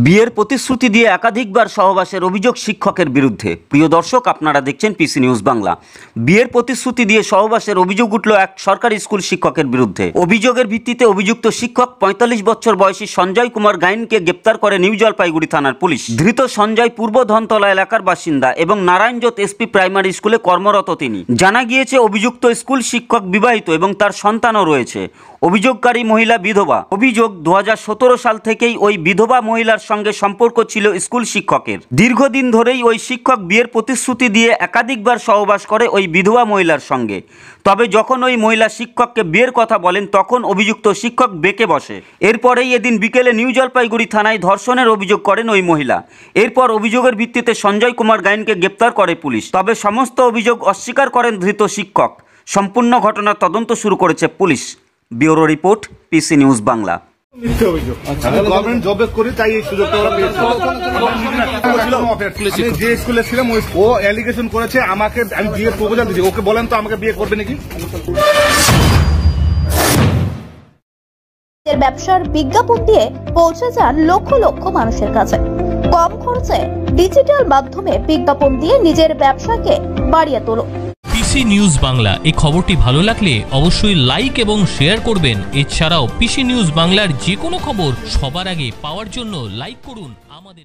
বিয়ের প্রতিশ্রুতি দিয়ে একাধিকবার সহবাসের অভিযোগ শিক্ষকের বিরুদ্ধে। প্রিয় দর্শক, আপনারা দেখছেন পিসি নিউজ বাংলা। বিয়ের প্রতিশ্রুতি দিয়ে সহবাসের অভিযোগ উঠল এক সরকারি স্কুল শিক্ষকের বিরুদ্ধে। অভিযোগের ভিত্তিতে অভিযুক্ত শিক্ষক ৪৫ বছর বয়সী সঞ্জয় কুমার গাইনকে গ্রেপ্তার করে নিউ জলপাইগুড়ি থানার পুলিশ। ধৃত সঞ্জয় পূর্ব ধনতলা এলাকার বাসিন্দা এবং নারায়ণজোত এসপি প্রাইমারি স্কুলে কর্মরত তিনি। জানা গিয়েছে অভিযুক্ত স্কুল শিক্ষক বিবাহিত এবং তার সন্তানও রয়েছে। অভিযোগকারী মহিলা বিধবা। অভিযোগ ২০১৭ সাল থেকেই ওই বিধবা মহিলার সঙ্গে সম্পর্ক ছিল স্কুল শিক্ষকের। দীর্ঘদিন ধরেই ওই শিক্ষক বিয়ের প্রতিশ্রুতি দিয়ে একাধিকবার সহবাস করে ওই বিধবা মহিলার সঙ্গে। তবে যখন ওই মহিলা শিক্ষককে বিয়ের কথা বলেন তখন অভিযুক্ত শিক্ষক বেঁকে বসে। এরপরেই এদিন বিকেলে নিউ জলপাইগুড়ি থানায় ধর্ষণের অভিযোগ করেন ওই মহিলা। এরপর অভিযোগের ভিত্তিতে সঞ্জয় কুমার গাইনকে গ্রেপ্তার করে পুলিশ। তবে সমস্ত অভিযোগ অস্বীকার করেন ধৃত শিক্ষক। সম্পূর্ণ ঘটনার তদন্ত শুরু করেছে police. Bureau report, PC news Bangla. Government জবে করি তাই এই সুযোগটা ওরা পেয়েছে। যে স্কুলে ছিলাম ও অ্যালিগেশন করেছে আমাকে, আমি বিয়ের প্রপোজাল দিয়েছি। ওকে বলেন তো আমাকে বিয়ে করবে নাকি? ব্যবসার বিজ্ঞাপন দিয়ে পৌঁছে যান লক্ষ লক্ষ মানুষের কাছে। কম খরচে ডিজিটাল মাধ্যমে বিজ্ঞাপন দিয়ে নিজের ব্যবসাকে বাড়িয়ে তোলো। পিসি নিউজ বাংলা এই খবরটি ভালো লাগলে অবশ্যই লাইক এবং শেয়ার করবেন। এছাড়াও পিসি নিউজ বাংলার যে কোনো খবর সবার আগে পাওয়ার জন্য লাইক করুন আমাদের।